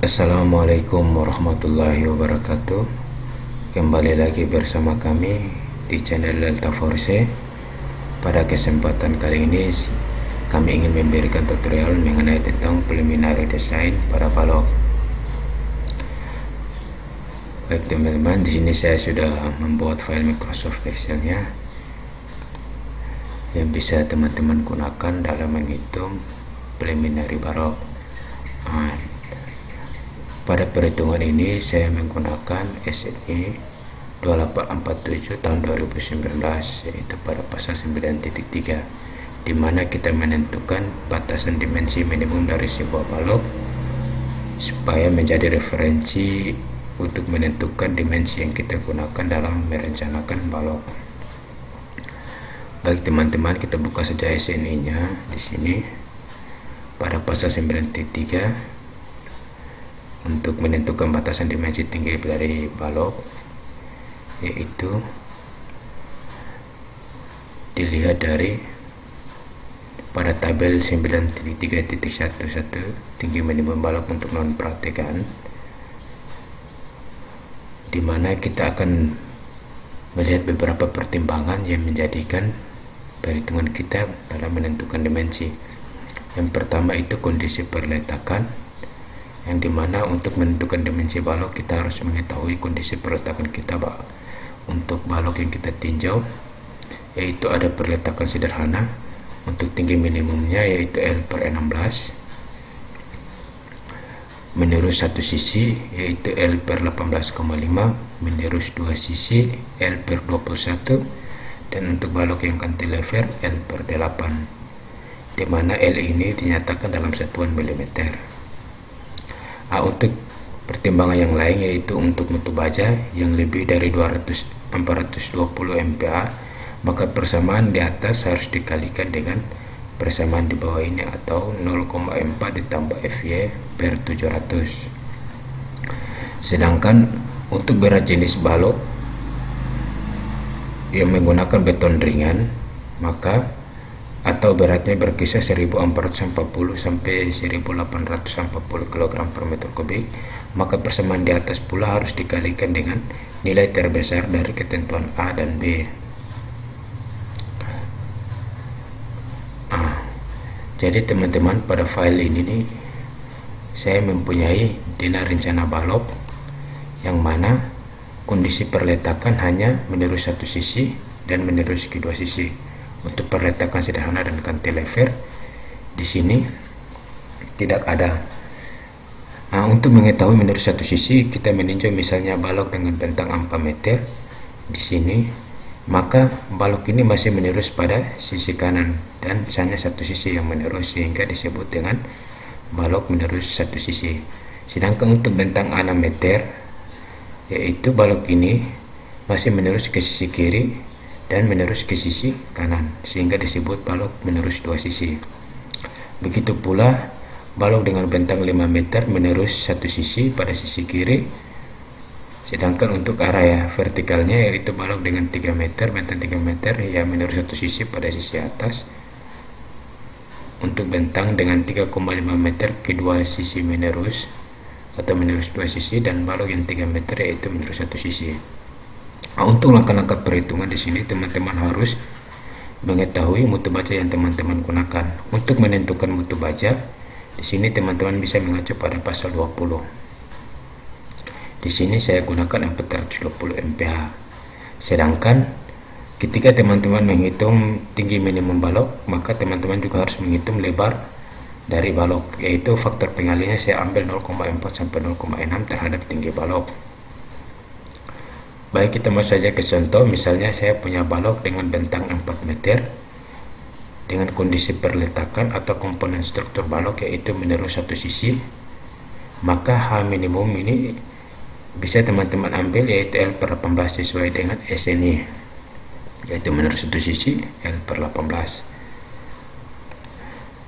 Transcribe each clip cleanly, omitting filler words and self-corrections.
Assalamualaikum warahmatullahi wabarakatuh. Kembali lagi bersama kami di channel Delta Force. Pada kesempatan kali ini kami ingin memberikan tutorial mengenai tentang preliminary design pada balok. Baik teman-teman, di sini saya sudah membuat file Microsoft Excel-nya yang bisa teman-teman gunakan dalam menghitung preliminary balok. Pada perhitungan ini saya menggunakan SNE 2847 tahun 2019, yaitu pada pasal 9.3, di mana kita menentukan batasan dimensi minimum dari sebuah balok supaya menjadi referensi untuk menentukan dimensi yang kita gunakan dalam merencanakan balok. Baik teman-teman, kita buka saja SNE-nya di sini pada pasal 9.3 untuk menentukan batasan dimensi tinggi dari balok, yaitu dilihat dari pada tabel 9.3.11 tinggi minimum balok untuk non praktekan, di mana kita akan melihat beberapa pertimbangan yang menjadikan perhitungan kita dalam menentukan dimensi. Yang pertama itu kondisi perletakan, yang dimana untuk menentukan dimensi balok kita harus mengetahui kondisi perletakan kita untuk balok yang kita tinjau, yaitu ada perletakan sederhana untuk tinggi minimumnya yaitu L/16, menurut satu sisi yaitu L/18,5, menurut dua sisi L/21, dan untuk balok yang cantilever L/8, di mana L ini dinyatakan dalam satuan milimeter. Untuk pertimbangan yang lain yaitu untuk mutu baja yang lebih dari 420 MPa, maka persamaan di atas harus dikalikan dengan persamaan di bawah ini, atau 0,4 ditambah FY/700. Sedangkan untuk berat jenis balok yang menggunakan beton ringan, maka atau beratnya berkisar 1440 sampai 1840 kg per meter kubik, maka persamaan di atas pula harus dikalikan dengan nilai terbesar dari ketentuan A dan B. Jadi teman-teman, pada file ini nih saya mempunyai dina rencana balok yang mana kondisi perletakan hanya menurut satu sisi dan menurut kedua sisi. Untuk perletakan sederhana dan cantilever di sini tidak ada. Untuk mengetahui menurut satu sisi, kita meninjau misalnya balok dengan bentang 4 meter di sini, maka balok ini masih menurus pada sisi kanan dan hanya satu sisi yang menurus, sehingga disebut dengan balok menurus satu sisi. Sedangkan untuk bentang 6 meter, yaitu balok ini masih menurus ke sisi kiri dan menurus ke sisi kanan, sehingga disebut balok menurus dua sisi. Begitu pula balok dengan bentang 5 meter menurus satu sisi pada sisi kiri, sedangkan untuk area vertikalnya yaitu balok dengan 3 meter, bentang 3 meter yang menurus satu sisi pada sisi atas. Untuk bentang dengan 3,5 meter kedua sisi menurus atau menurus dua sisi, dan balok yang 3 meter yaitu menurus satu sisi. Untuk langkah-langkah perhitungan di sini teman-teman harus mengetahui mutu baja yang teman-teman gunakan. Untuk menentukan mutu baja di sini teman-teman bisa mengacu pada pasal 20. Di sini saya gunakan 420 MPa. Sedangkan ketika teman-teman menghitung tinggi minimum balok, maka teman-teman juga harus menghitung lebar dari balok, yaitu faktor pengalinya saya ambil 0,4 sampai 0,6 terhadap tinggi balok. Baik, kita masuk saja ke contoh. Misalnya saya punya balok dengan bentang 4 meter dengan kondisi perletakan atau komponen struktur balok yaitu menurut satu sisi, maka H minimum ini bisa teman-teman ambil yaitu L/18 sesuai dengan SNE, yaitu menurut satu sisi L/18.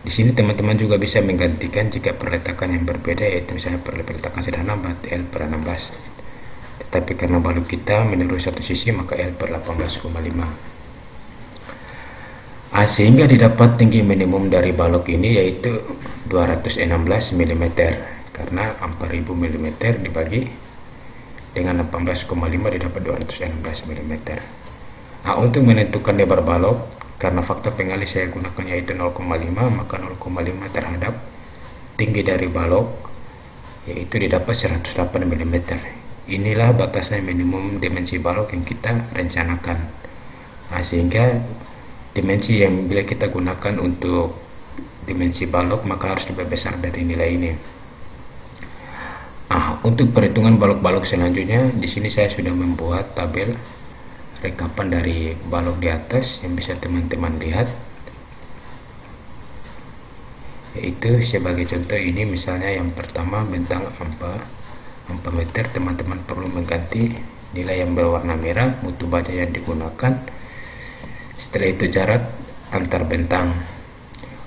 Di sini teman-teman juga bisa menggantikan jika perletakan yang berbeda, yaitu misalnya perletakan sederhana berarti L/16. Tetapi karena balok kita menurut satu sisi, maka L/18,5. Sehingga didapat tinggi minimum dari balok ini yaitu 216 mm. karena 4000 mm dibagi dengan 18,5 didapat 216 mm. Nah, untuk menentukan lebar balok, karena faktor pengalih saya gunakan yaitu 0,5, maka 0,5 terhadap tinggi dari balok yaitu didapat 108 mm. Inilah batasan minimum dimensi balok yang kita rencanakan. Nah, sehingga dimensi yang bila kita gunakan untuk dimensi balok maka harus lebih besar dari nilai ini. Untuk perhitungan balok-balok selanjutnya, di sini saya sudah membuat tabel rekapan dari balok di atas yang bisa teman-teman lihat. Yaitu sebagai contoh ini, misalnya yang pertama bentang 4 meter, teman-teman perlu mengganti nilai yang berwarna merah, mutu baja yang digunakan. Setelah itu jarak antar bentang.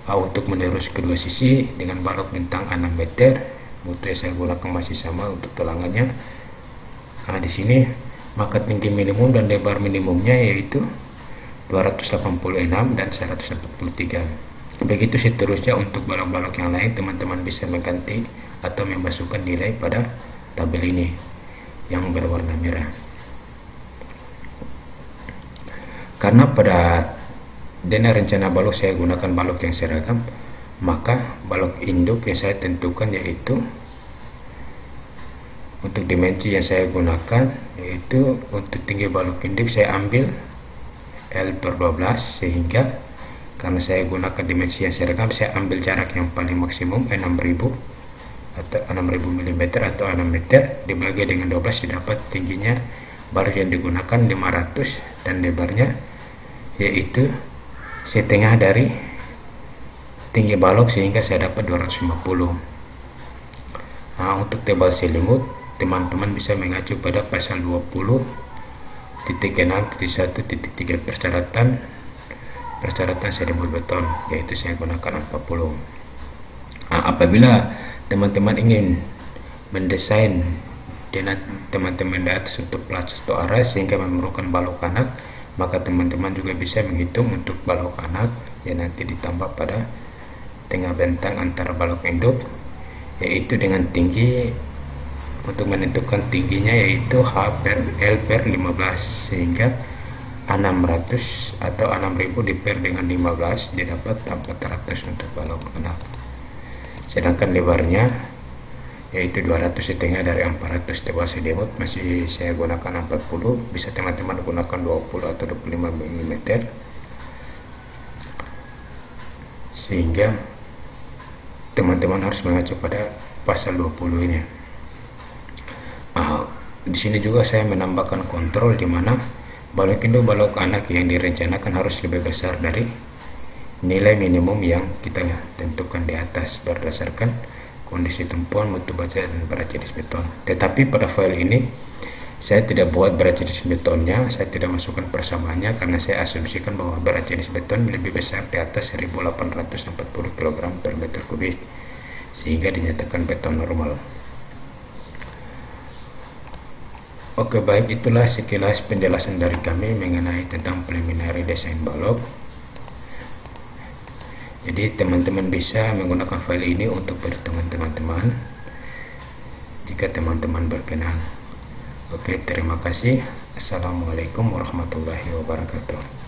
Untuk menerus kedua sisi dengan balok bentang 6 meter, mutu yang saya gunakan masih sama untuk tulangannya. Di sini maka tinggi minimum dan lebar minimumnya yaitu 286 dan 143. Begitu seterusnya untuk balok-balok yang lain, teman-teman bisa mengganti atau memasukkan nilai pada tabel ini yang berwarna merah. Karena pada dengan rencana balok saya gunakan balok yang seragam, maka balok induk yang saya tentukan yaitu untuk dimensi yang saya gunakan yaitu untuk tinggi balok induk saya ambil L/12, sehingga karena saya gunakan dimensi yang seragam saya ambil jarak yang paling maksimum 6000 atau 6000 mm atau 6 meter dibagi dengan 12 didapat tingginya balok yang digunakan 500 dan lebarnya yaitu setengah dari tinggi balok sehingga saya dapat 250. Untuk tebal selimut, teman-teman bisa mengacu pada pasal 20.6.1.3 persyaratan selimut beton, yaitu saya gunakan 40. Apabila teman-teman ingin mendesain dengan teman-teman di atas untuk plat atau aras sehingga memerlukan balok anak, maka teman-teman juga bisa menghitung untuk balok anak yang nanti ditambah pada tengah bentang antara balok induk, yaitu dengan tinggi untuk menentukan tingginya yaitu H/L/15, sehingga 600 atau 6000 diper dengan 15 didapat 400 untuk balok anak. Sedangkan lebarnya yaitu 200 setengah dari 400 tebal selimut masih saya gunakan 40, bisa teman-teman gunakan 20 atau 25 mm, sehingga teman-teman harus mengacu pada pasal 20 ini. Di sini juga saya menambahkan kontrol di mana balok induk balok anak yang direncanakan harus lebih besar dari nilai minimum yang kita tentukan di atas berdasarkan kondisi tumpuan, mutu baja dan berat jenis beton. Tetapi pada file ini saya tidak buat berat jenis betonnya, saya tidak masukkan persamaannya karena saya asumsikan bahwa berat jenis beton lebih besar di atas 1840 kg per meter kubik sehingga dinyatakan beton normal. Oke, baik, itulah sekilas penjelasan dari kami mengenai tentang preliminary desain balok. Jadi teman-teman bisa menggunakan file ini untuk perhitungan teman-teman jika teman-teman berkenan. Oke, terima kasih. Assalamualaikum warahmatullahi wabarakatuh.